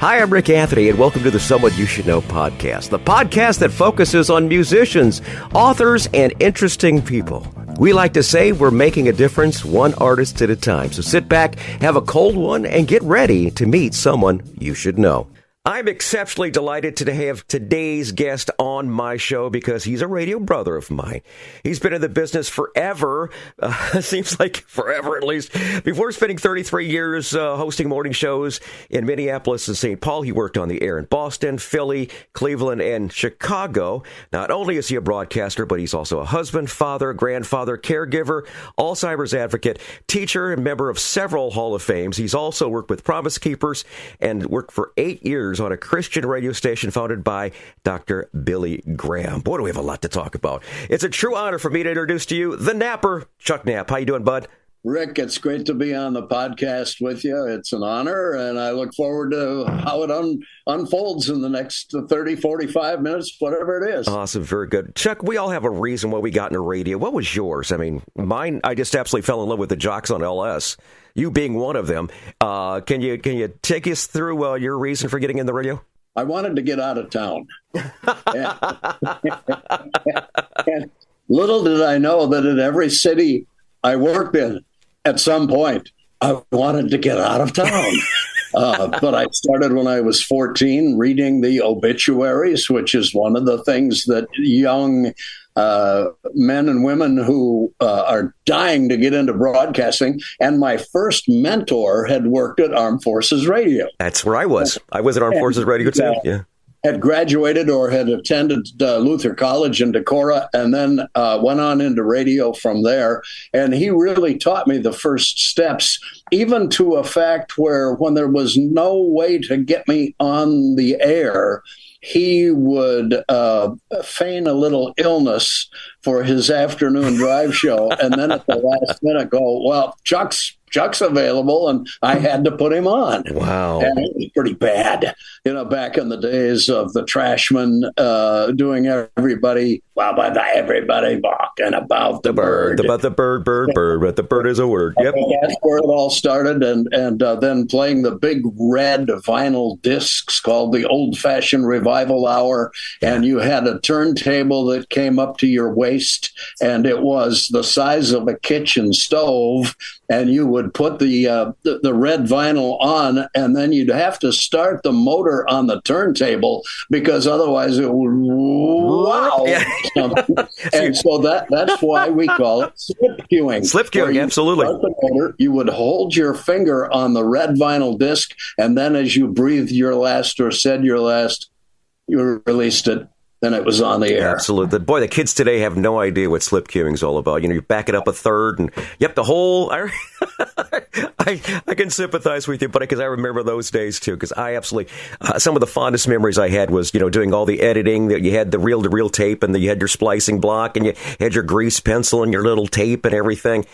Hi, I'm Rick Anthony, and welcome to the Someone You Should Know podcast, the podcast that focuses on musicians, authors, and interesting people. We like to say we're making a difference one artist at a time. So sit back, have a cold one, and get ready to meet someone you should know. I'm exceptionally delighted to have today's guest on my show because he's a radio brother of mine. He's been in the business forever, seems like forever at least. Before spending 33 years hosting morning shows in Minneapolis and St. Paul, he worked on the air in Boston, Philly, Cleveland, and Chicago. Not only is he a broadcaster, but he's also a husband, father, grandfather, caregiver, Alzheimer's advocate, teacher, and member of several Hall of Fames. He's also worked with Promise Keepers and worked for 8 years on a Christian radio station founded by Dr. Billy Graham. Boy, do we have a lot to talk about. It's a true honor for me to introduce to you the Napper, Chuck Knapp. How you doing, bud? Rick, it's great to be on the podcast with you. It's an honor, and I look forward to how it unfolds in the next 30, 45 minutes, whatever it is. Awesome. Very good. Chuck, we all have a reason why we got into radio. What was yours? I mean, mine, I just absolutely fell in love with the jocks on LS, you being one of them. Can you take us through your reason for getting in the radio? I wanted to get out of town. And little did I know that in every city I worked in, at some point, I wanted to get out of town. But I started when I was 14 reading the obituaries, which is one of the things that young men and women who are dying to get into broadcasting. And my first mentor had worked at Armed Forces Radio. That's where I was. I was at Armed Forces Radio too. Yeah. Had graduated or had attended Luther College in Decorah and then went on into radio from there. And he really taught me the first steps, even to a fact where when there was no way to get me on the air, he would feign a little illness for his afternoon drive show. And then at the last minute go, well, Chuck's available, and I had to put him on. Wow. And it was pretty bad, back in the days of the Trashmen doing everybody walking about the bird. About the bird, but the bird is a word. Yep. That's where it all started, and then playing the big red vinyl discs called the Old-Fashioned Revival Hour, and you had a turntable that came up to your waist, and it was the size of a kitchen stove, and you would put the red vinyl on, and then you'd have to start the motor on the turntable because otherwise it would wow. Yeah. And so that's why we call it slip cueing. Slip cueing, absolutely. Motor, you would hold your finger on the red vinyl disc, and then as you breathed your last or said your last, you released it. Then it was on the air. Absolutely. Boy, the kids today have no idea what slip cueing is all about. You back it up a third, and yep, the whole. I can sympathize with you, but because I remember those days too. Because I absolutely some of the fondest memories I had was doing all the editing. That you had the reel-to-reel tape, and then you had your splicing block, and you had your grease pencil and your little tape and everything.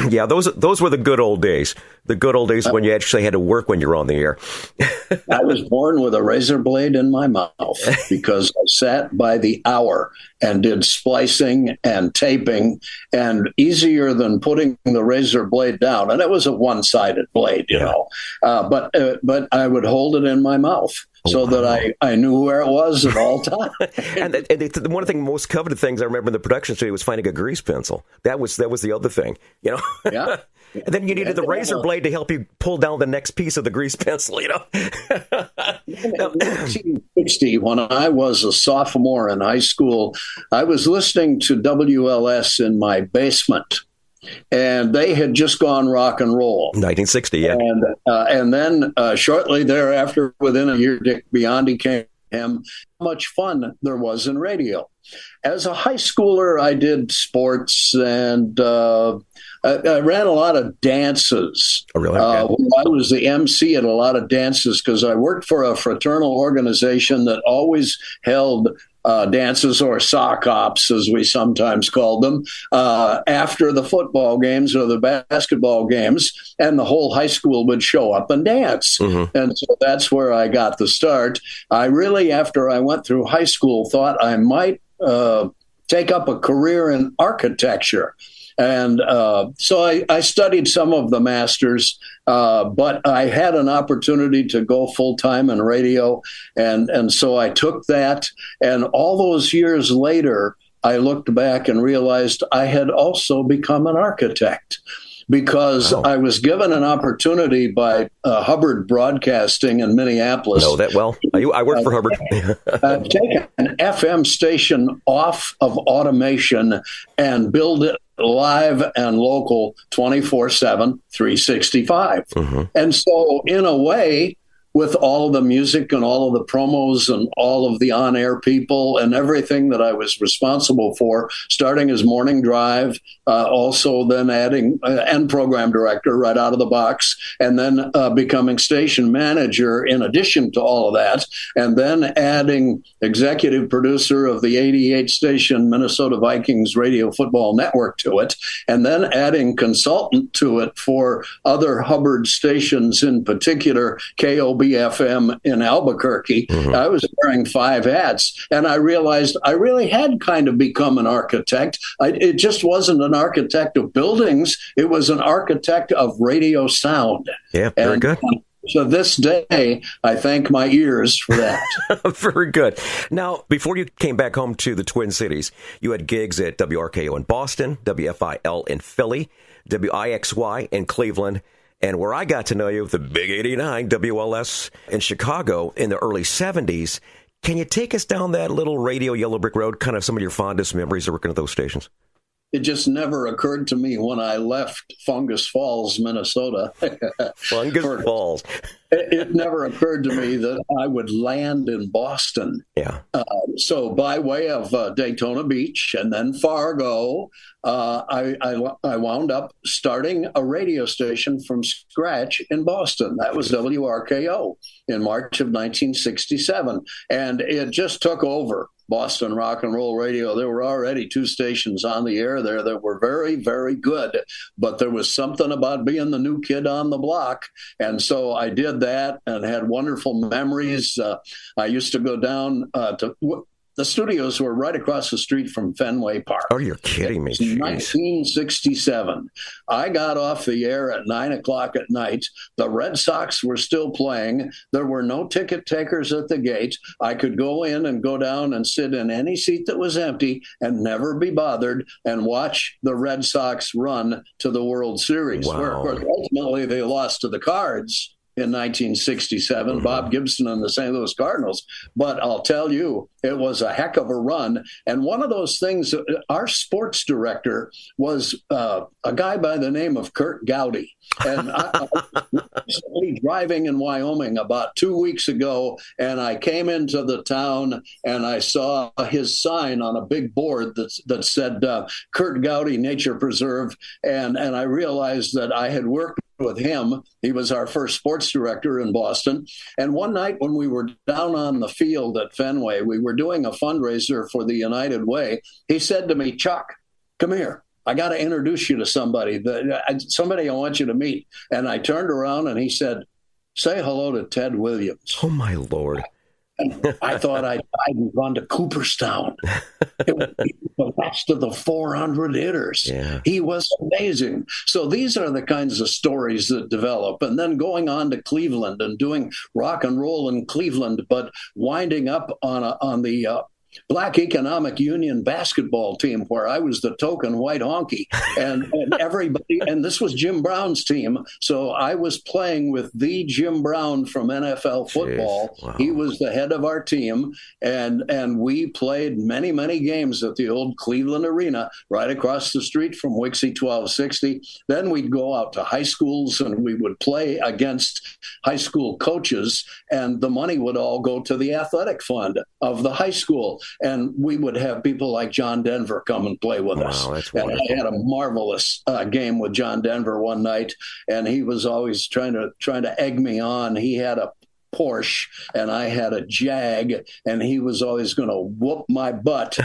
Yeah, those were the good old days. The good old days when you actually had to work when you were on the air. I was born with a razor blade in my mouth because I sat by the hour and did splicing and taping, and easier than putting the razor blade down. And it was a one-sided blade, but I would hold it in my mouth. So that I knew where it was at all times. and one of the most coveted things I remember in the production studio was finding a grease pencil. That was the other thing, Yeah. And then you needed the razor blade to help you pull down the next piece of the grease pencil, In 1960, when I was a sophomore in high school, I was listening to WLS in my basement. And they had just gone rock and roll. 1960, yeah. And then shortly thereafter, within a year, Dick Biondi came. How much fun there was in radio. As a high schooler, I did sports and I ran a lot of dances. Oh, really? I was the MC at a lot of dances because I worked for a fraternal organization that always held dances, or sock ops, as we sometimes called them, after the football games or the basketball games, and the whole high school would show up and dance. Mm-hmm. And so that's where I got the start. I really, after I went through high school, thought I might take up a career in architecture. And so I studied some of the masters, but I had an opportunity to go full time in radio. And so I took that. And all those years later, I looked back and realized I had also become an architect, because I was given an opportunity by Hubbard Broadcasting in Minneapolis. Know that well. I work for Hubbard. Take an FM station off of automation and build it live and local 24/7, 365. And so in a way, with all of the music and all of the promos and all of the on-air people and everything that I was responsible for, starting as morning drive, also then adding and program director right out of the box, and then becoming station manager in addition to all of that, and then adding executive producer of the 88 station Minnesota Vikings Radio Football Network to it, and then adding consultant to it for other Hubbard stations, in particular KOB FM in Albuquerque. I was wearing 5 hats, and I realized I really had kind of become an architect. It just wasn't an architect of buildings. It was an architect of radio sound. Yeah, very good. So this day, I thank my ears for that. Very good. Now, before you came back home to the Twin Cities, you had gigs at WRKO in Boston, WFIL in Philly, WIXY in Cleveland, and where I got to know you, the Big 89, WLS in Chicago in the early 70s. Can you take us down that little radio yellow brick road, kind of some of your fondest memories of working at those stations? It just never occurred to me when I left Fungus Falls, Minnesota. Fungus Falls. It never occurred to me that I would land in Boston. Yeah. So by way of Daytona Beach and then Fargo, I wound up starting a radio station from scratch in Boston. That was WRKO in March of 1967. And it just took over Boston Rock and Roll Radio. There were already 2 stations on the air there that were very, very good, but there was something about being the new kid on the block. And so I did that and had wonderful memories. I used to go down to the studios were right across the street from Fenway Park. Oh, you're kidding me. 1967. I got off the air at 9:00 at night. The Red Sox were still playing. There were no ticket takers at the gate. I could go in and go down and sit in any seat that was empty and never be bothered and watch the Red Sox run to the World Series, where, of course, ultimately they lost to the Cards in 1967, Bob Gibson and the St. Louis Cardinals. But I'll tell you, it was a heck of a run. And one of those things, our sports director was a guy by the name of Kurt Gowdy. And I was driving in Wyoming about 2 weeks ago, and I came into the town and I saw his sign on a big board that said Kurt Gowdy Nature Preserve. And I realized that I had worked with him. He was our first sports director in Boston. And one night when we were down on the field at Fenway, we were doing a fundraiser for the United Way. He said to me, "Chuck, come here. I got to introduce you to somebody I want you to meet." And I turned around and he said, "Say hello to Ted Williams." Oh, my Lord. I thought I'd gone to Cooperstown. It was the best of the 400 hitters. Yeah. He was amazing. So these are the kinds of stories that develop. And then going on to Cleveland and doing rock and roll in Cleveland, but winding up on the Black Economic Union basketball team, where I was the token white honky, and everybody, and this was Jim Brown's team. So I was playing with the Jim Brown from NFL football. Wow. He was the head of our team, and we played many, many games at the old Cleveland Arena right across the street from Wixie 1260. Then we'd go out to high schools and we would play against high school coaches, and the money would all go to the athletic fund of the high school. And we would have people like John Denver come and play with us. That's and wonderful. I had a marvelous game with John Denver one night, and he was always trying to egg me on. He had a Porsche and I had a Jag, and he was always going to whoop my butt.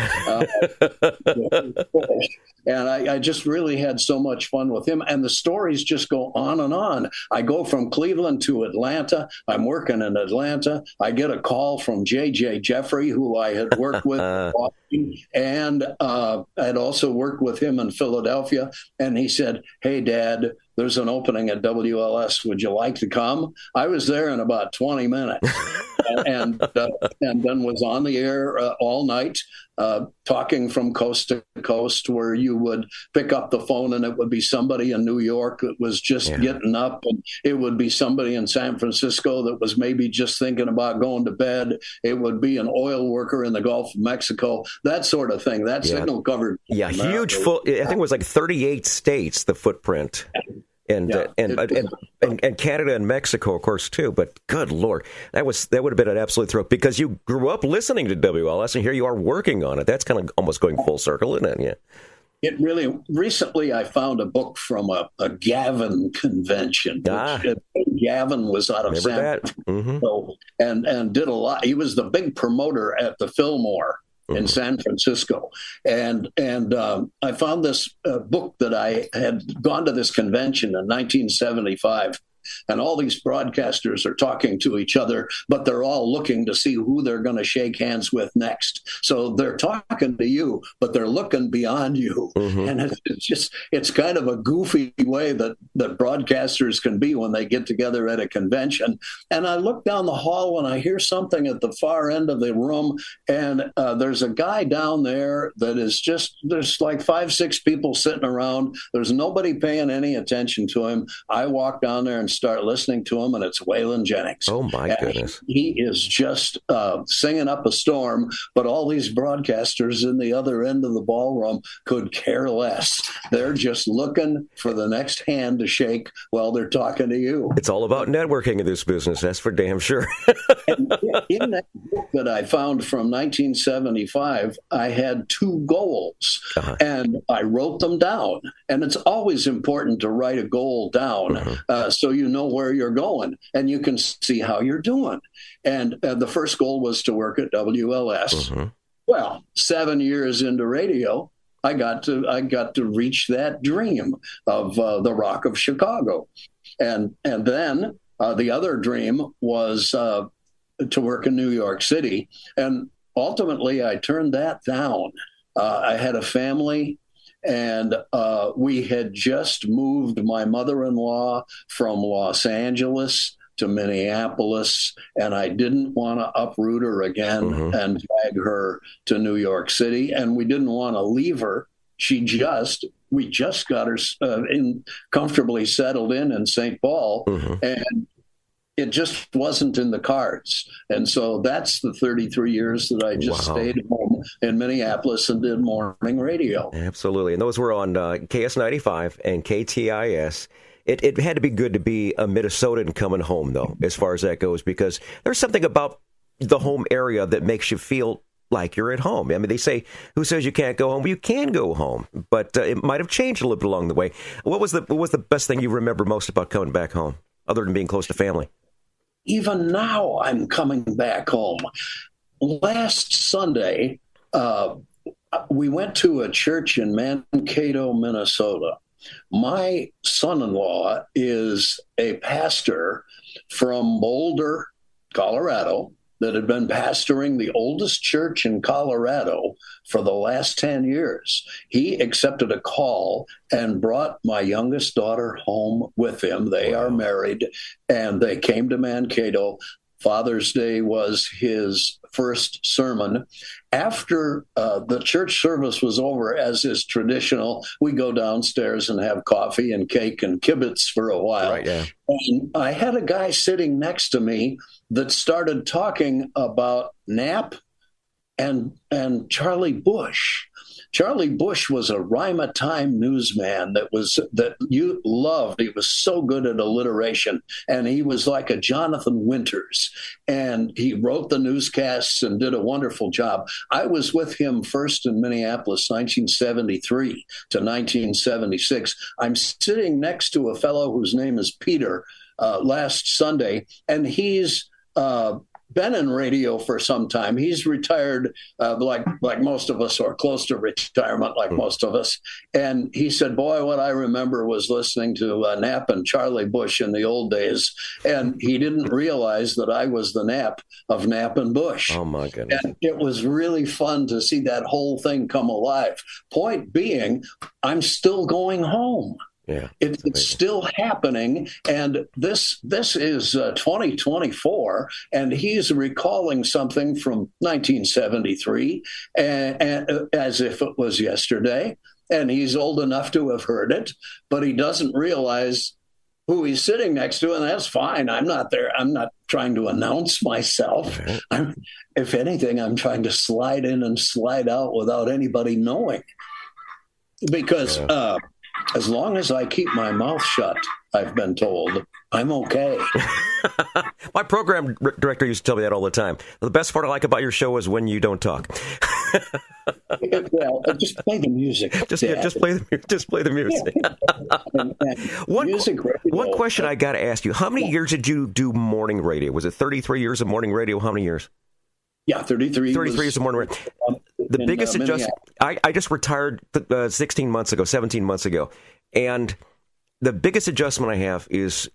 And I just really had so much fun with him. And the stories just go on and on. I go from Cleveland to Atlanta. I'm working in Atlanta. I get a call from J.J. Jeffrey, who I had worked with in Boston, and I'd also worked with him in Philadelphia. And he said, "Hey, Dad, there's an opening at WLS. Would you like to come?" I was there in about 20 minutes. and then was on the air all night, talking from coast to coast, where you would pick up the phone and it would be somebody in New York that was just getting up, and it would be somebody in San Francisco that was maybe just thinking about going to bed. It would be an oil worker in the Gulf of Mexico, that sort of thing. That signal covered. Yeah, huge. I think it was like 38 states, the footprint. And Canada and Mexico, of course, too. But good Lord, that would have been an absolute thrill, because you grew up listening to WLS, and here you are working on it. That's kind of almost going full circle, isn't it? Yeah. It really. Recently, I found a book from a Gavin convention. Gavin was out of San Francisco and did a lot. He was the big promoter at the Fillmore in San Francisco. And I found this book that I had gone to this convention in 1975. And all these broadcasters are talking to each other, but they're all looking to see who they're going to shake hands with next. So they're talking to you, but they're looking beyond you. And it's kind of a goofy way that broadcasters can be when they get together at a convention. And I look down the hall and I hear something at the far end of the room, and there's a guy down there that is there's like 5-6 people sitting around. There's nobody paying any attention to him. I walk down there and start listening to him, and it's Waylon Jennings. Oh, my goodness. He is just singing up a storm, but all these broadcasters in the other end of the ballroom could care less. They're just looking for the next hand to shake while they're talking to you. It's all about networking in this business, that's for damn sure. And in that book that I found from 1975, I had 2 goals, and I wrote them down. And it's always important to write a goal down, so you know where you're going and you can see how you're doing. And the first goal was to work at WLS. Well, 7 years into radio, I got to reach that dream of the Rock of Chicago. And then the other dream was to work in New York City. And ultimately, I turned that down. I had a family, and we had just moved my mother-in-law from Los Angeles to Minneapolis, and I didn't want to uproot her again and drag her to New York City, and we didn't want to leave her. We just got her comfortably settled in St. Paul, and it just wasn't in the cards. And so that's the 33 years that I just stayed home in Minneapolis and did morning radio. Absolutely. And those were on KS95 and KTIS. It had to be good to be a Minnesotan coming home, though, as far as that goes, because there's something about the home area that makes you feel like you're at home. I mean, they say, who says you can't go home? Well, you can go home, but it might have changed a little bit along the way. What was the best thing you remember most about coming back home, other than being close to family? Even now, I'm coming back home. Last Sunday, we went to a church in Mankato, Minnesota. My son-in-law is a pastor from Boulder, Colorado, that had been pastoring the oldest church in Colorado for the last 10 years. He accepted a call and brought my youngest daughter home with him. They are married, and they came to Mankato. Father's Day was his first sermon. After the church service was over, as is traditional, we go downstairs and have coffee and cake and kibitz for a while. Right, yeah. And I had a guy sitting next to me that started talking about Knapp and Charlie Bush. Charlie Bush was a rhyme of time newsman that you loved. He was so good at alliteration, and he was like a Jonathan Winters. And he wrote the newscasts and did a wonderful job. I was with him first in Minneapolis, 1973 to 1976. I'm sitting next to a fellow whose name is Peter last Sunday, and he's been in radio for some time. He's retired, like most of us, or close to retirement, like most of us. And he said, "Boy, what I remember was listening to Knapp and Charlie Bush in the old days." And he didn't realize that I was the Knapp of Knapp and Bush. Oh my goodness! And it was really fun to see that whole thing come alive. Point being, I'm still going home. Yeah, it's still happening, and this is 2024, and he's recalling something from 1973, and as if it was yesterday, and he's old enough to have heard it, but he doesn't realize who he's sitting next to, and that's fine. I'm not there. I'm not trying to announce myself. Right. If anything, I'm trying to slide in and slide out without anybody knowing, because as long as I keep my mouth shut, I've been told, I'm okay. My program director used to tell me that all the time. The best part I like about your show is when you don't talk. Well, just play the music. Just play the music. One question I got to ask you: how many years did you do morning radio? Was it 33 years of morning radio? How many years? Yeah, 33. 33 years of morning radio. The biggest adjustment. I just retired 17 months ago, and the biggest adjustment I have is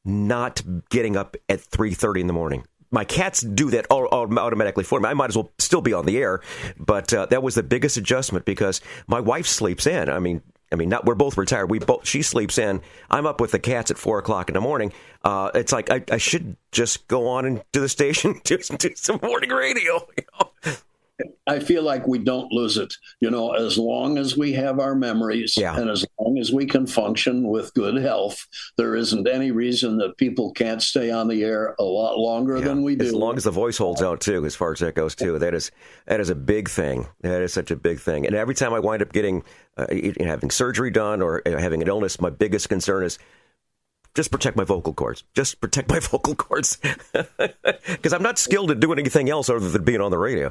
not getting up at 3:30 in the morning. My cats do that automatically for me. I might as well still be on the air, but that was the biggest adjustment because my wife sleeps in. I mean, not we're both retired. She sleeps in. I'm up with the cats at 4:00 in the morning. It's like I should just go on and to the station, do some morning radio. You know? I feel like we don't lose it, as long as we have our memories and as long as we can function with good health, there isn't any reason that people can't stay on the air a lot longer than we do. As long as the voice holds out, too, as far as that goes, too. That is a big thing. That is such a big thing. And every time I wind up having surgery done or having an illness, my biggest concern is just protect my vocal cords. Just protect my vocal cords. Because I'm not skilled at doing anything else other than being on the radio.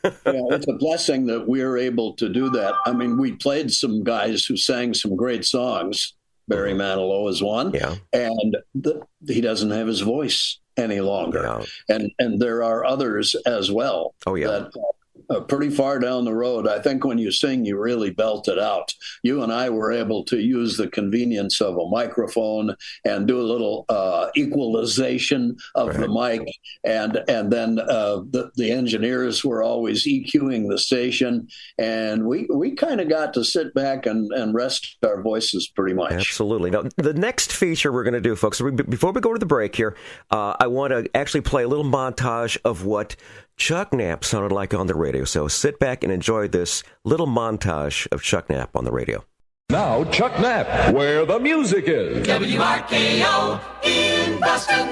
It's a blessing that we're able to do that. I mean, we played some guys who sang some great songs. Barry Manilow is one. Yeah. And he doesn't have his voice any longer. Yeah. And there are others as well. Oh, yeah. That pretty far down the road. I think when you sing, you really belt it out. You and I were able to use the convenience of a microphone and do a little equalization of the mic. And then the engineers were always EQing the station. And we kind of got to sit back and rest our voices pretty much. Absolutely. Now, the next feature we're going to do, folks, before we go to the break here, I want to actually play a little montage of what Chuck Knapp sounded like on the radio. So sit back and enjoy this little montage of Chuck Knapp on the radio. Now, Chuck Knapp, where the music is. WRKO in Boston.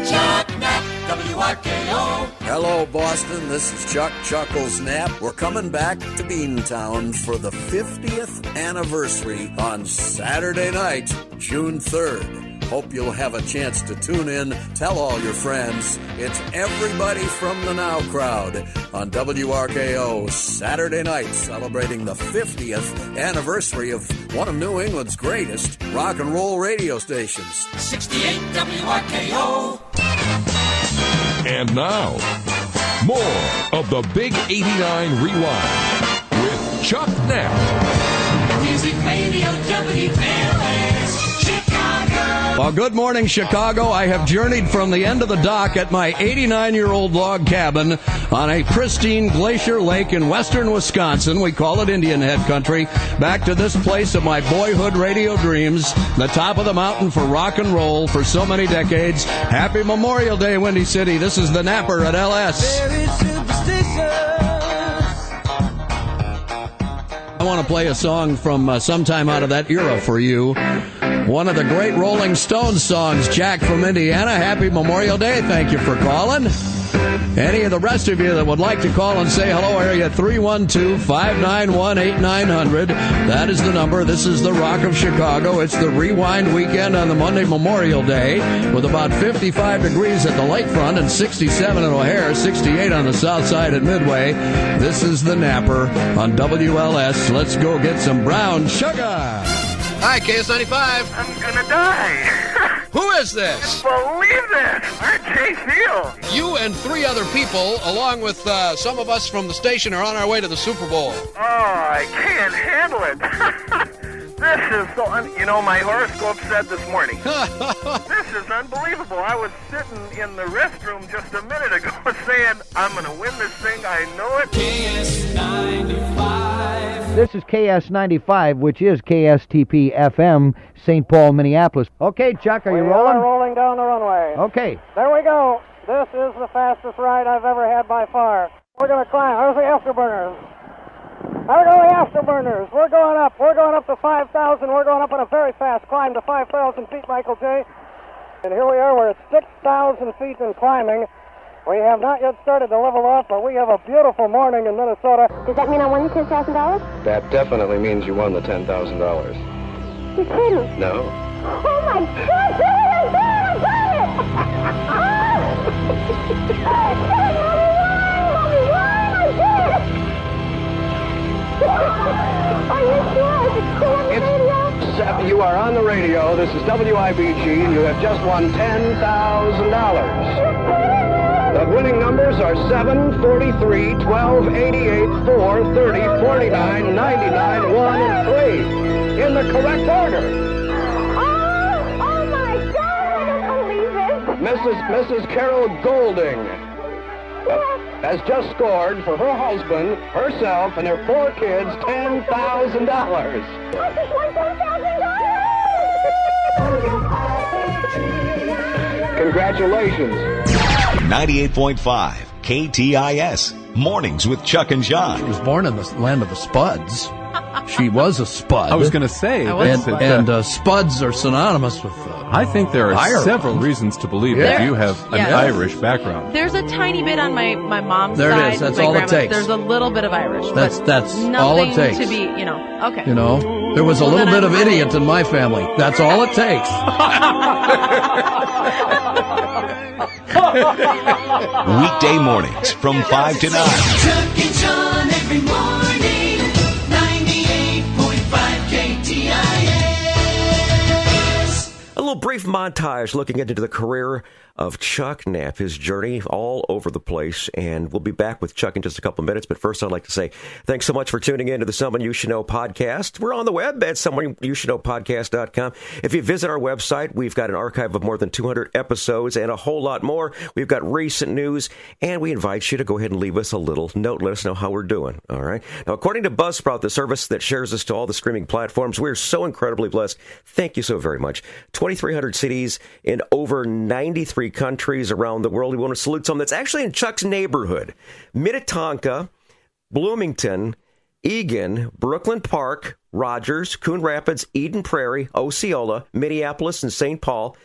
Chuck Knapp, WRKO. Hello, Boston. This is Chuck Chuckles Knapp. We're coming back to Beantown for the 50th anniversary on Saturday night, June 3rd. Hope you'll have a chance to tune in. Tell all your friends. It's Everybody from the Now crowd on WRKO Saturday night, celebrating the 50th anniversary of one of New England's greatest rock and roll radio stations. 68 WRKO. And now, more of the Big 89 Rewind with Chuck Knapp. Music Radio WPLS, Chicago. Well, good morning, Chicago. I have journeyed from the end of the dock at my 89-year-old log cabin on a pristine glacier lake in western Wisconsin. We call it Indian Head Country. Back to this place of my boyhood radio dreams, the top of the mountain for rock and roll for so many decades. Happy Memorial Day, Windy City. This is the Napper at LS. I want to play a song from sometime out of that era for you. One of the great Rolling Stones songs, Jack from Indiana. Happy Memorial Day. Thank you for calling. Any of the rest of you that would like to call and say hello, area 312-591-8900. That is the number. This is the Rock of Chicago. It's the Rewind weekend on the Monday Memorial Day with about 55 degrees at the lakefront and 67 at O'Hare, 68 on the south side at Midway. This is the Napper on WLS. Let's go get some brown sugar. Hi, KS95. I'm gonna die. Who is this? Believe this! I'm Jay Field. You and 3 other people, along with some of us from the station, are on our way to the Super Bowl. Oh, I can't handle it. This is so, my horoscope said this morning. This is unbelievable. I was sitting in the restroom just a minute ago saying, I'm going to win this thing. I know it. KS95. This is KS95, which is KSTP FM, St. Paul, Minneapolis. Okay, Chuck, are you rolling? We are rolling down the runway. Okay. There we go. This is the fastest ride I've ever had by far. We're going to climb. There's the afterburners. There go the afterburners. We're going up. We're going up to 5,000. We're going up on a very fast climb to 5,000 feet, Michael J. And here we are. We're at 6,000 feet and climbing. We have not yet started to level off, but we have a beautiful morning in Minnesota. Does that mean I won the $10,000? That definitely means you won the $10,000. You're kidding. No. Oh my God! I did it! Are you sure? Is it still on the radio? You are on the radio. This is WIBG, and you have just won $10,000. The winning numbers are 7, 43, 12, 88, 4, 30, 49, 99, 1, and 3. In the correct order. Oh my God! I don't believe it. Mrs. Carol Golding has just scored for her husband, herself, and their 4 kids $10,000. I just won $10,000! Congratulations. 98.5 KTIS. Mornings with Chuck and John. She was born in the land of the Spuds. She was a Spud. I was going to say. And Spuds are synonymous with I think there are Ireland. several reasons to believe that you have an Irish background. There's a tiny bit on my mom's there side. There it is. That's my all it takes. There's a little bit of Irish. That's all it takes. To be, okay. There was a little bit of idiot in my family. That's all it takes. Weekday mornings from 5 to 9. Chuck and John every morning. 98.5 KTIS. A little brief montage looking into the career of Chuck Knapp, his journey all over the place. And we'll be back with Chuck in just a couple of minutes. But first, I'd like to say thanks so much for tuning in to the Someone You Should Know podcast. We're on the web at someoneyoushouldknowpodcast.com. If you visit our website, we've got an archive of more than 200 episodes and a whole lot more. We've got recent news, and we invite you to go ahead and leave us a little note. Let us know how we're doing. All right. Now, according to Buzzsprout, the service that shares us to all the streaming platforms, we're so incredibly blessed. Thank you so very much. 2,300 cities in over 93 countries around the world. We want to salute someone that's actually in Chuck's neighborhood. Minnetonka, Bloomington, Eagan, Brooklyn Park, Rogers, Coon Rapids, Eden Prairie, Osceola, Minneapolis, and St. Paul.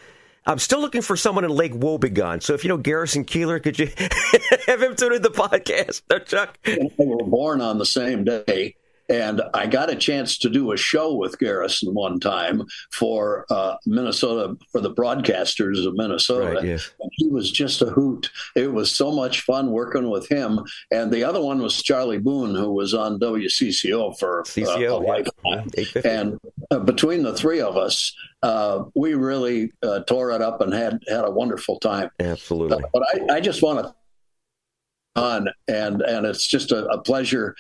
I'm still looking for someone in Lake Wobegon. So if you know Garrison Keeler, could you have him tune in the podcast? No, Chuck? They were born on the same day. And I got a chance to do a show with Garrison one time for Minnesota, for the broadcasters of Minnesota. Right, yes. And he was just a hoot. It was so much fun working with him. And the other one was Charlie Boone, who was on WCCO for a lifetime. And between the three of us, we really tore it up and had a wonderful time. Absolutely. But I just want to on and it's just a pleasure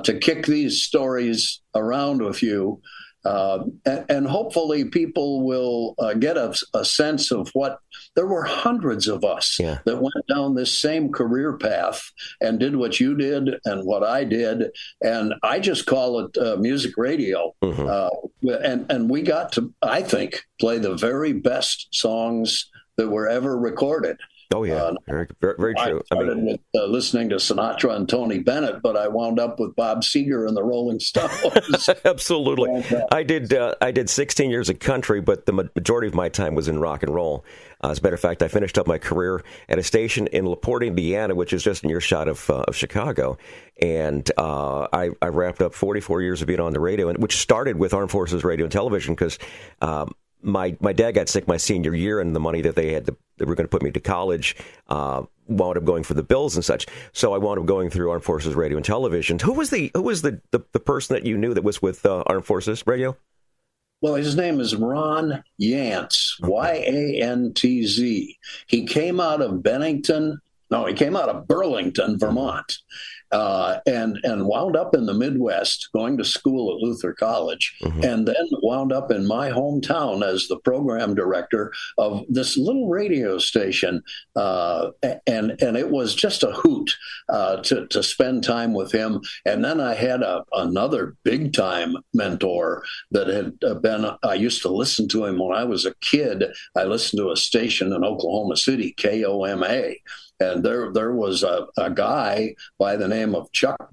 to kick these stories around with you, and hopefully people will get a sense of what there were. Hundreds of us that went down this same career path and did what you did and what I did, and I just call it music radio. And we got to, I think, play the very best songs that were ever recorded. Oh, yeah. Very true. I started with listening to Sinatra and Tony Bennett, but I wound up with Bob Seger and the Rolling Stones. Absolutely. And, I did 16 years of country, but the majority of my time was in rock and roll. As a matter of fact, I finished up my career at a station in LaPorte, Indiana, which is just an earshot of Chicago. And I wrapped up 44 years of being on the radio, which started with Armed Forces Radio and Television, because my dad got sick my senior year, and the money that they were going to put me to college wound up going for the bills and such. So I wound up going through Armed Forces Radio and Television. Who was the person that you knew that was with Armed Forces Radio? Well, his name is Ron Yantz, Yantz. He came out of he came out of Burlington, Vermont, and wound up in the Midwest, going to school at Luther College, and then wound up in my hometown as the program director of this little radio station, and it was just a hoot to spend time with him. And then I had another big time mentor that had been. I used to listen to him when I was a kid. I listened to a station in Oklahoma City, KOMA. And there was a guy by the name of Chuck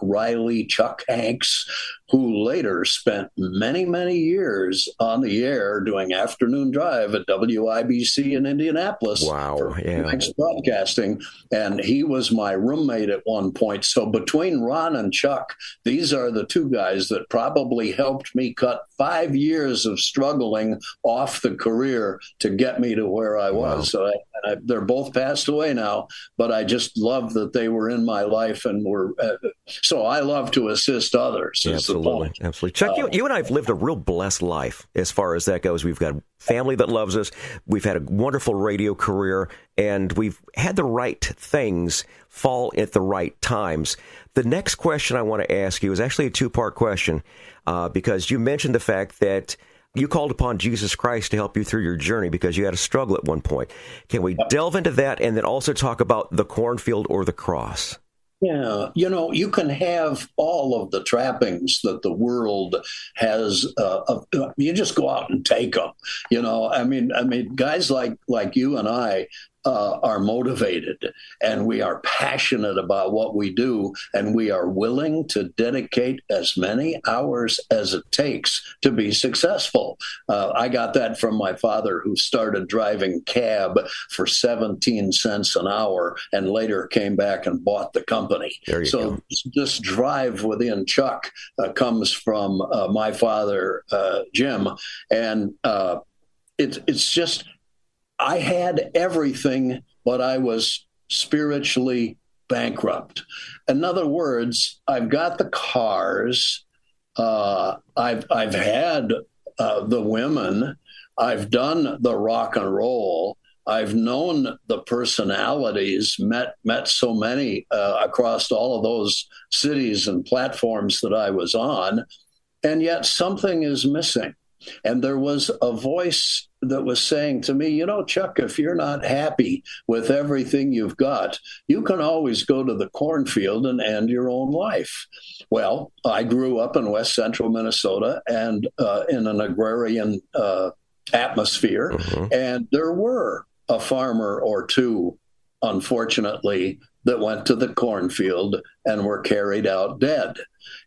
Riley, Chuck Hanks, who later spent many, many years on the air doing afternoon drive at WIBC in Indianapolis. Wow, yeah. Hanks Broadcasting. And he was my roommate at one point. So between Ron and Chuck, these are the two guys that probably helped me cut 5 years of struggling off the career to get me to where I was. So they're both passed away now, but I just love that they were in my life and were. So I love to assist others. Yeah, absolutely. Chuck, you and I have lived a real blessed life as far as that goes. We've got a family that loves us. We've had a wonderful radio career, and we've had the right things fall at the right times. The next question I want to ask you is actually a two-part question, because you mentioned the fact that you called upon Jesus Christ to help you through your journey because you had a struggle at one point. Can we delve into that and then also talk about the cornfield or the cross? Yeah, you can have all of the trappings that the world has. You just go out and take them. I mean, guys like you and I are motivated, and we are passionate about what we do, and we are willing to dedicate as many hours as it takes to be successful. I got that from my father, who started driving cab for 17 cents an hour and later came back and bought the company. So this drive within Chuck comes from my father, Jim, and it's just, I had everything, but I was spiritually bankrupt. In other words, I've got the cars, I've had the women, I've done the rock and roll, I've known the personalities, met so many across all of those cities and platforms that I was on, and yet something is missing. And there was a voice that was saying to me, Chuck, if you're not happy with everything you've got, you can always go to the cornfield and end your own life. Well, I grew up in West Central Minnesota and in an agrarian atmosphere, and there were a farmer or two, unfortunately, that went to the cornfield and were carried out dead.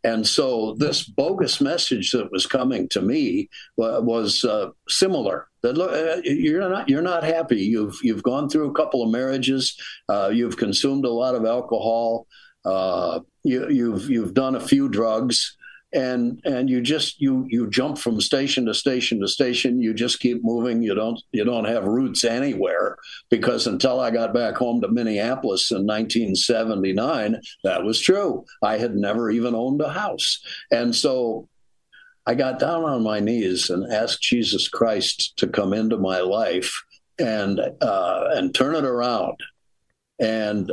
And so this bogus message that was coming to me was similar. That look, you're not happy. You've gone through a couple of marriages. You've consumed a lot of alcohol. You've done a few drugs. And you jump from station to station to station. You just keep moving. You don't have roots anywhere, because until I got back home to Minneapolis in 1979, that was true. I had never even owned a house. And so I got down on my knees and asked Jesus Christ to come into my life and turn it around. And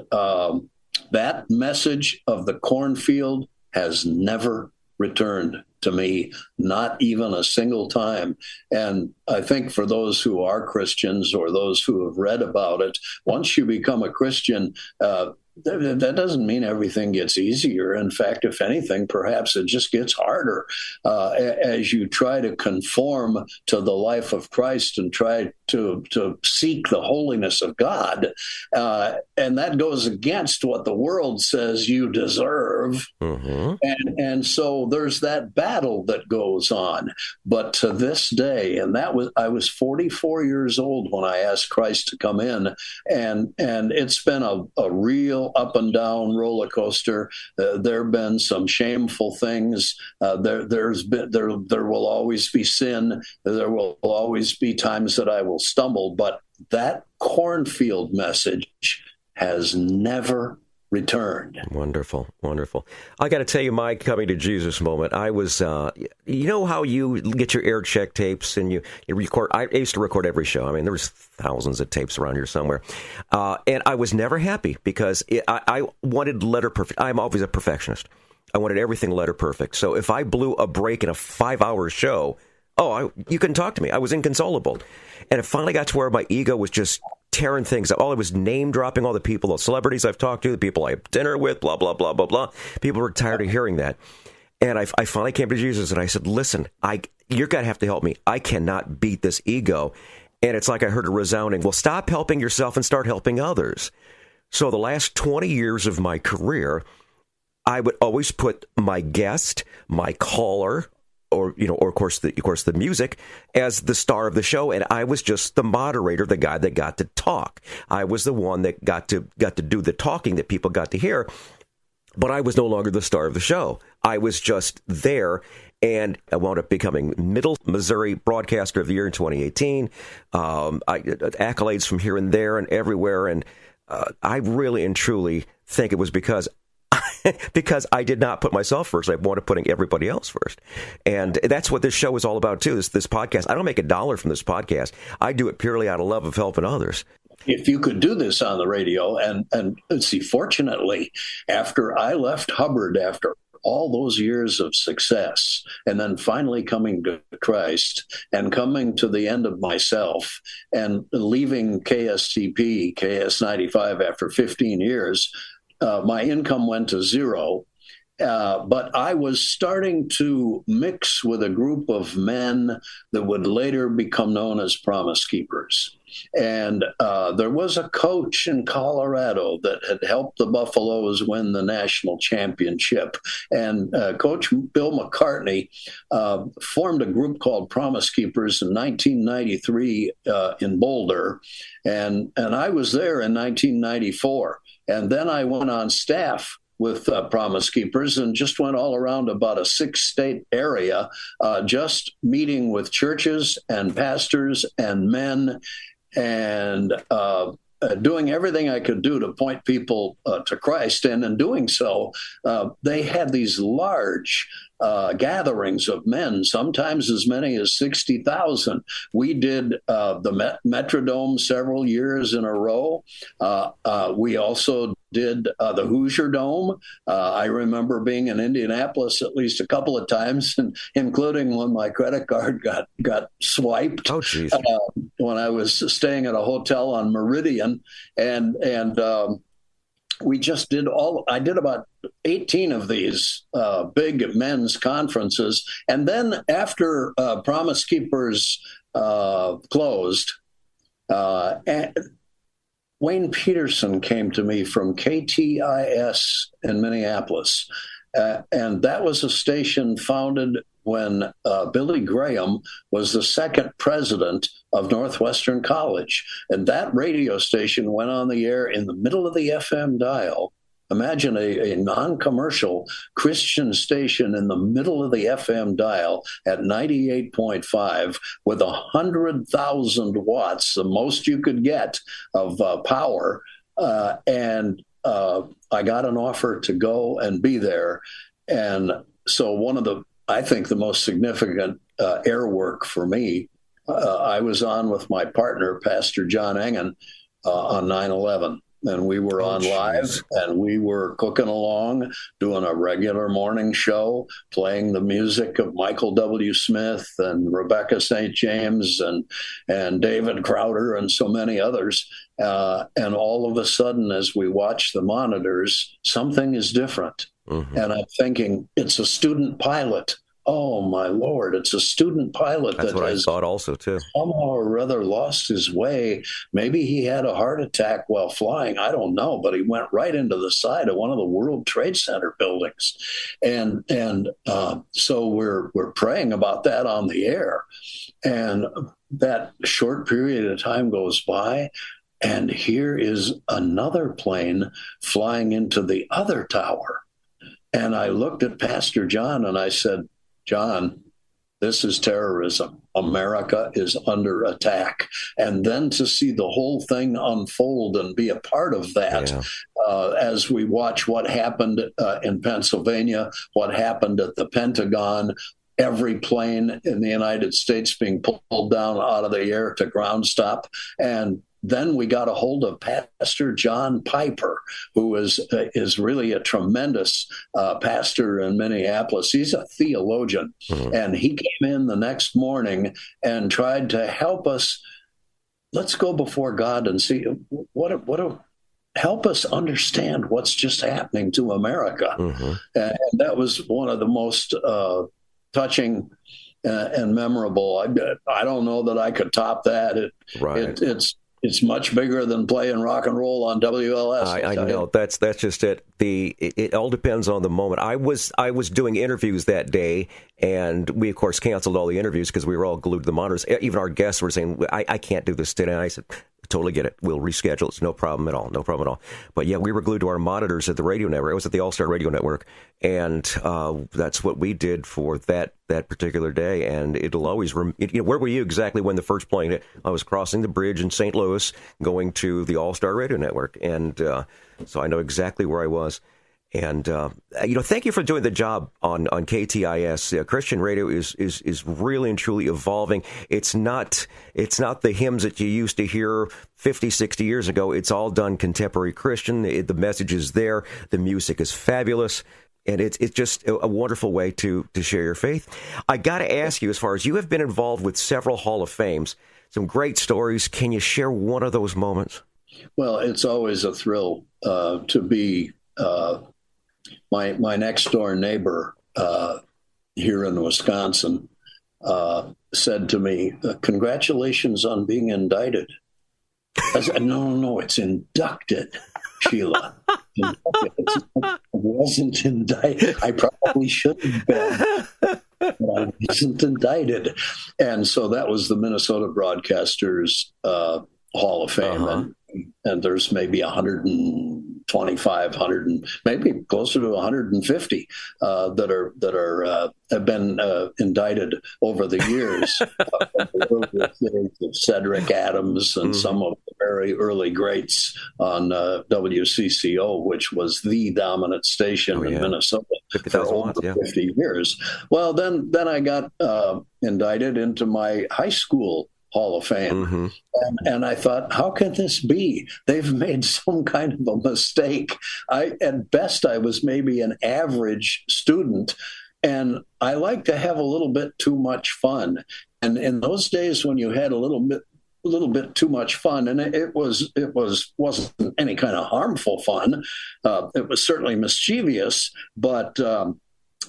that message of the cornfield has never returned to me, not even a single time. And I think for those who are Christians or those who have read about it, once you become a Christian, that doesn't mean everything gets easier. In fact, if anything, perhaps it just gets harder as you try to conform to the life of Christ and try to seek the holiness of God. And that goes against what the world says you deserve. And so there's that battle that goes on. But to this day, and I was 44 years old when I asked Christ to come in, and it's been a real up and down roller coaster. There have been some shameful things. There will always be sin. There will always be times that I will stumble. But that cornfield message has never returned. Wonderful, wonderful. I got to tell you, my coming to Jesus moment. I was, you know how you get your air check tapes and you record. I used to record every show. I mean, there was thousands of tapes around here somewhere, and I was never happy because I wanted letter perfect. I'm always a perfectionist. I wanted everything letter perfect. So if I blew a break in a 5-hour show, you couldn't talk to me. I was inconsolable. And it finally got to where my ego was just tearing things up. All I was name dropping all the people, the celebrities I've talked to, the people I have dinner with, blah, blah, blah, blah, blah. People were tired of hearing that. And I finally came to Jesus and I said, listen, you're going to have to help me. I cannot beat this ego. And it's like I heard a resounding, well, stop helping yourself and start helping others. So the last 20 years of my career, I would always put my guest, my caller, or of course the music as the star of the show, and I was just the moderator, the guy that got to talk. I was the one that got to do the talking that people got to hear, but I was no longer the star of the show. I was just there, and I wound up becoming Middle Missouri Broadcaster of the Year in 2018. Accolades from here and there and everywhere, and I really and truly think it was because I did not put myself first. I wanted putting everybody else first. And that's what this show is all about, too, this podcast. I don't make $1 from this podcast. I do it purely out of love of helping others. If you could do this on the radio, and let's see, fortunately, after I left Hubbard, after all those years of success, and then finally coming to Christ and coming to the end of myself and leaving KSTP, KS95 after 15 years, my income went to zero, but I was starting to mix with a group of men that would later become known as Promise Keepers. And there was a coach in Colorado that had helped the Buffaloes win the national championship. And Coach Bill McCartney formed a group called Promise Keepers in 1993 in Boulder. And I was there in 1994. And then I went on staff with Promise Keepers and just went all around about a 6-state area, just meeting with churches and pastors and men and doing everything I could do to point people to Christ. And in doing so, they had these large gatherings of men, sometimes as many as 60,000. We did the Metrodome several years in a row. We also did the Hoosier Dome. I remember being in Indianapolis at least a couple of times, and including when my credit card got swiped. Oh, geez. When I was staying at a hotel on Meridian, and we just did I did about 18 of these big men's conferences. And then after Promise Keepers closed, Wayne Peterson came to me from KTIS in Minneapolis. And that was a station founded when Billy Graham was the second president of Northwestern College. And that radio station went on the air in the middle of the FM dial. Imagine a non-commercial Christian station in the middle of the FM dial at 98.5 with 100,000 watts, the most you could get of power. And I got an offer to go and be there. And so one of I think the most significant air work for me, I was on with my partner, Pastor John Engen, on 9/11. And we were on live, and we were cooking along, doing a regular morning show, playing the music of Michael W. Smith and Rebecca St. James and David Crowder and so many others. And all of a sudden, as we watch the monitors, something is different. Mm-hmm. And I'm thinking, it's a student pilot. Oh, my Lord, it's a student pilot That's what I thought also, too. Somehow or other lost his way. Maybe he had a heart attack while flying. I don't know, but he went right into the side of one of the World Trade Center buildings. And so we're praying about that on the air. And that short period of time goes by, and here is another plane flying into the other tower. And I looked at Pastor John and I said, John, this is terrorism. America is under attack. And then to see the whole thing unfold and be a part of that, as we watch what happened in Pennsylvania, what happened at the Pentagon, every plane in the United States being pulled down out of the air to ground stop. And then we got a hold of Pastor John Piper, who is really a tremendous pastor in Minneapolis. He's a theologian, and he came in the next morning and tried to help us. Let's go before God and see help us understand what's just happening to America. And that was one of the most touching and memorable. I don't know that I could top that. It's much bigger than playing rock and roll on WLS. I know that's just it. It all depends on the moment. I was doing interviews that day, and we of course canceled all the interviews because we were all glued to the monitors. Even our guests were saying, "I can't do this today." And I said, "Totally get it. We'll reschedule. It's no problem at all. No problem at all." But yeah, we were glued to our monitors at the radio network. I was at the All-Star Radio Network, and that's what we did for that particular day. And it'll always, where were you exactly when the first plane hit? I was crossing the bridge in St. Louis, going to the All-Star Radio Network, and so I know exactly where I was. And thank you for doing the job on KTIS. Christian radio is really and truly evolving. It's not the hymns that you used to hear 50, 60 years ago. It's all done contemporary Christian. The message is there. The music is fabulous. And it's just a wonderful way to share your faith. I got to ask you, as far as you have been involved with several Hall of Fames, some great stories. Can you share one of those moments? Well, it's always a thrill to be my next door neighbor here in Wisconsin said to me, "Congratulations on being indicted." I said, "No, it's inducted, Sheila. I wasn't indicted. I probably should have been, but I wasn't indicted." And so that was the Minnesota Broadcasters Hall of Fame. And there's maybe 125, maybe closer to 150 that have been indicted over the years. Of Cedric Adams and some of the very early greats on WCCO, which was the dominant station in Minnesota for over 50 years. Well, then I got indicted into my high school Hall of Fame. And I thought, how can this be? They've made some kind of a mistake. At best, I was maybe an average student, and I like to have a little bit too much fun. And in those days when you had a little bit too much fun, and it wasn't any kind of harmful fun. It was certainly mischievous, but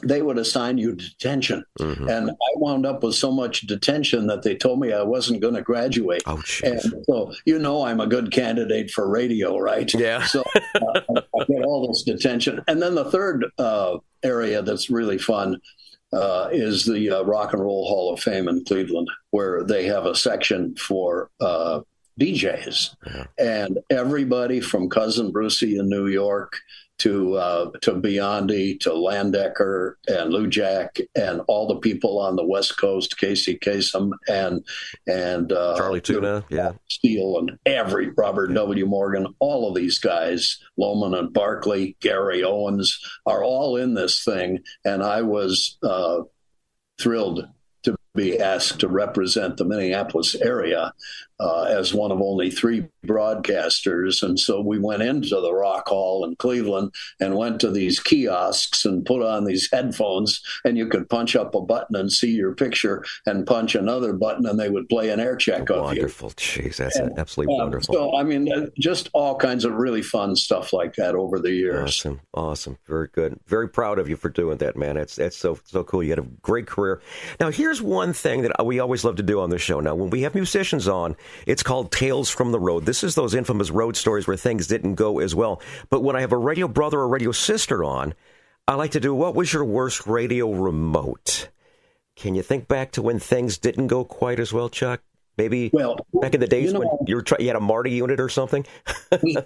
they would assign you detention. And I wound up with so much detention that they told me I wasn't going to graduate. And so, I'm a good candidate for radio, right? Yeah. So I get all this detention. And then the third area that's really fun is the Rock and Roll Hall of Fame in Cleveland, where they have a section for DJs. And everybody from Cousin Brucey in New York to Biondi, to Landecker and Lou Jack, and all the people on the West Coast, Casey Kasem and Charlie Tuna, Steele, and Robert W. Morgan, all of these guys, Lohman and Barkley, Gary Owens, are all in this thing, and I was thrilled to be asked to represent the Minneapolis area as one of only 3 broadcasters. And so we went into the Rock Hall in Cleveland and went to these kiosks and put on these headphones, and you could punch up a button and see your picture and punch another button and they would play an air check of you. Wonderful. Jeez, that's absolutely wonderful. So, I mean, just all kinds of really fun stuff like that over the years. Awesome. Very good. Very proud of you for doing that, man. That's so cool. You had a great career. Now, here's one thing that we always love to do on this show. Now, when we have musicians on, it's called Tales from the Road. This is those infamous road stories where things didn't go as well. But when I have a radio brother or radio sister on, I like to do, what was your worst radio remote? Can you think back to when things didn't go quite as well, Chuck? Maybe back in the days when you had a Marty unit or something?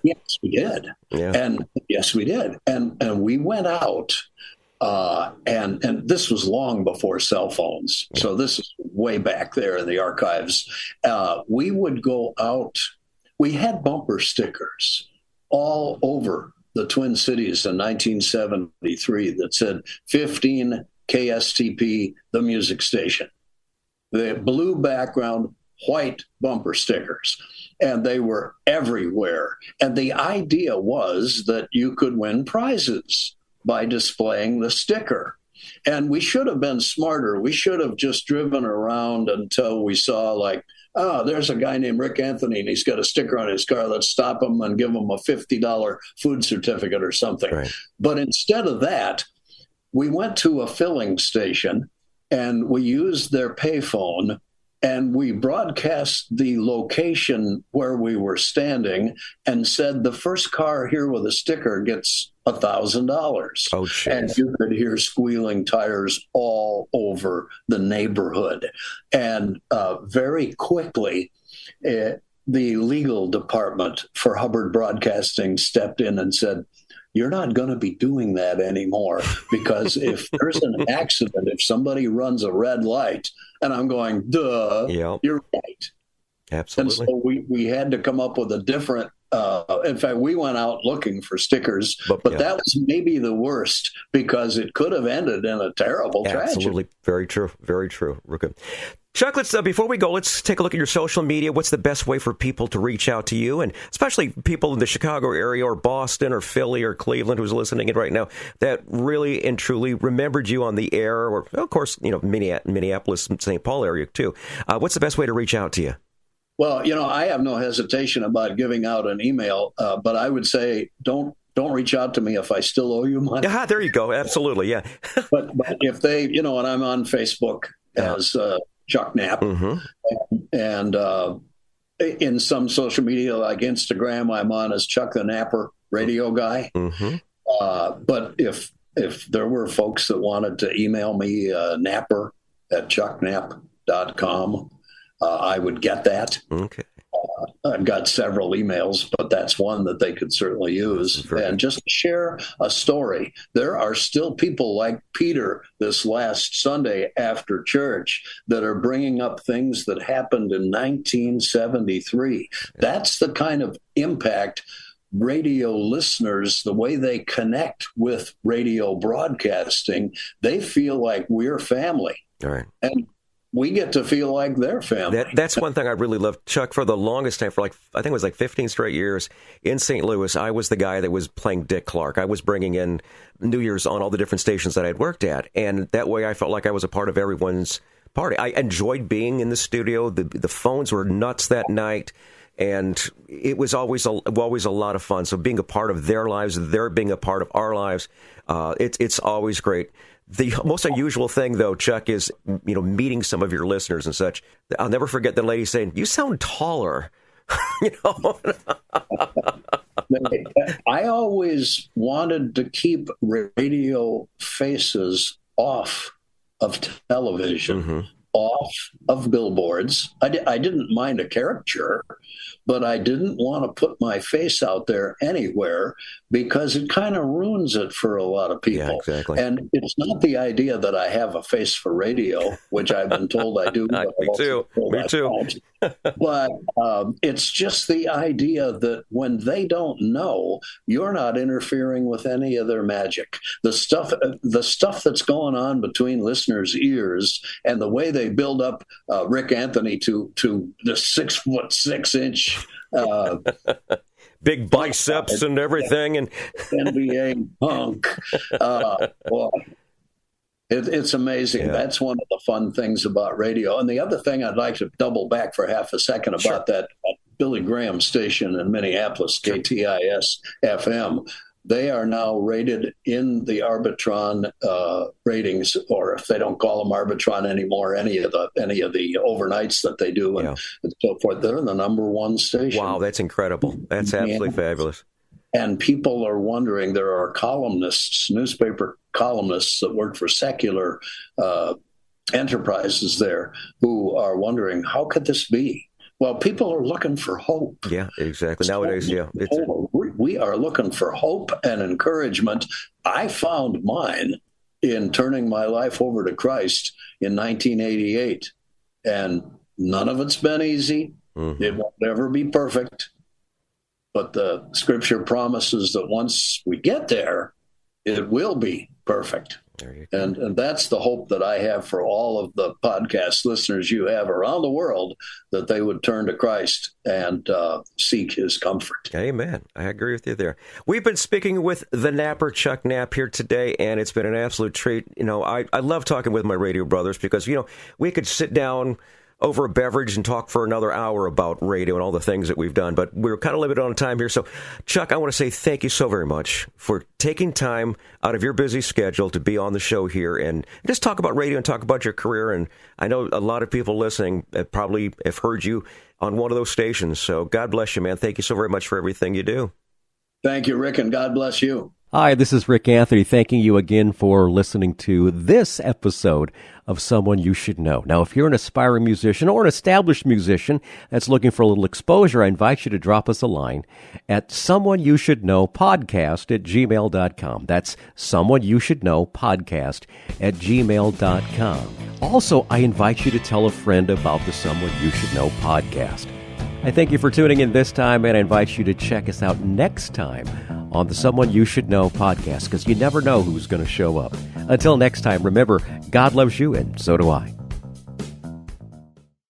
Yes, we did. Yeah. And yes, we did. And we went out And this was long before cell phones. So this is way back there in the archives. We would go out. We had bumper stickers all over the Twin Cities in 1973 that said 15 KSTP, the music station. The blue background, white bumper stickers. And they were everywhere. And the idea was that you could win prizes by displaying the sticker. And we should have been smarter. We should have just driven around until we saw, like, oh, there's a guy named Rick Anthony, and he's got a sticker on his car. Let's stop him and give him a $50 food certificate or something. Right. But instead of that, we went to a filling station, and we used their payphone, and we broadcast the location where we were standing and said, the first car here with a sticker gets $1,000. Oh, shit. And you could hear squealing tires all over the neighborhood. And very quickly, the legal department for Hubbard Broadcasting stepped in and said, you're not going to be doing that anymore, because if there's an accident, if somebody runs a red light, and I'm going, duh, Yep. You're right. Absolutely. And so we had to come up with a different, in fact, we went out looking for stickers, but that was maybe the worst, because it could have ended in a terrible tragedy. Absolutely. Very true. Very true. Good. Chuck, before we go, let's take a look at your social media. What's the best way for people to reach out to you, and especially people in the Chicago area or Boston or Philly or Cleveland who's listening in right now that really and truly remembered you on the air, or, of course, Minneapolis and St. Paul area, too. What's the best way to reach out to you? Well, I have no hesitation about giving out an email, but I would say don't reach out to me if I still owe you money. Yeah, there you go. Absolutely, yeah. but if they, and I'm on Facebook as Chuck Knapp, and in some social media like Instagram, I'm on as Chuck the Napper radio guy. But if there were folks that wanted to email me, napper@chuckknapp.com, I would get that. Okay. I've got several emails, but that's one that they could certainly use. And just share a story. There are still people like Peter this last Sunday after church that are bringing up things that happened in 1973. That's the kind of impact radio listeners, the way they connect with radio broadcasting, they feel like we're family. All right. And we get to feel like their family. That's one thing I really loved, Chuck. For the longest time, I think it was 15 straight years in St. Louis, I was the guy that was playing Dick Clark. I was bringing in New Year's on all the different stations that I'd worked at, and that way I felt like I was a part of everyone's party. I enjoyed being in the studio. The phones were nuts that night, and it was always a lot of fun. So being a part of their lives, they're being a part of our lives, it's always great. The most unusual thing, though, Chuck, is, meeting some of your listeners and such. I'll never forget the lady saying, "You sound taller." I always wanted to keep radio faces off of television, off of billboards. I didn't mind a caricature, but I didn't want to put my face out there anywhere because it kind of ruins it for a lot of people. Yeah, exactly. And it's not the idea that I have a face for radio, which I've been told I do. But Me too. But it's just the idea that when they don't know, you're not interfering with any of their magic. The stuff that's going on between listeners' ears and the way they build up Rick Anthony to the 6'6" big biceps and everything, and NBA punk. Well, it's amazing. Yeah. That's one of the fun things about radio. And the other thing I'd like to double back for half a second about that Billy Graham station in Minneapolis, KTIS FM. They are now rated in the Arbitron ratings, or if they don't call them Arbitron anymore, any of the overnights that they do and so forth. They're the #1 station. Wow, that's incredible. That's absolutely fabulous. And people are wondering. There are columnists, newspaper columnists that work for secular enterprises there, who are wondering, how could this be? Well, people are looking for hope. Yeah, exactly. Nowadays, we are looking for hope and encouragement. I found mine in turning my life over to Christ in 1988. And none of it's been easy. Mm-hmm. It won't ever be perfect. But the scripture promises that once we get there, it will be perfect. And that's the hope that I have for all of the podcast listeners you have around the world, that they would turn to Christ and seek his comfort. Amen. I agree with you there. We've been speaking with the Napper, Chuck Knapp, here today, and it's been an absolute treat. I love talking with my radio brothers because, we could sit down over a beverage and talk for another hour about radio and all the things that we've done. But we're kind of limited on time here. So, Chuck, I want to say thank you so very much for taking time out of your busy schedule to be on the show here and just talk about radio and talk about your career. And I know a lot of people listening probably have heard you on one of those stations. So God bless you, man. Thank you so very much for everything you do. Thank you, Rick, and God bless you. Hi, this is Rick Anthony, thanking you again for listening to this episode of Someone You Should Know. Now, if you're an aspiring musician or an established musician that's looking for a little exposure, I invite you to drop us a line at someoneyoushouldknowpodcast@gmail.com. That's someoneyoushouldknowpodcast@gmail.com. Also, I invite you to tell a friend about the Someone You Should Know podcast. I thank you for tuning in this time, and I invite you to check us out next time on the Someone You Should Know podcast, because you never know who's going to show up. Until next time, remember, God loves you, and so do I.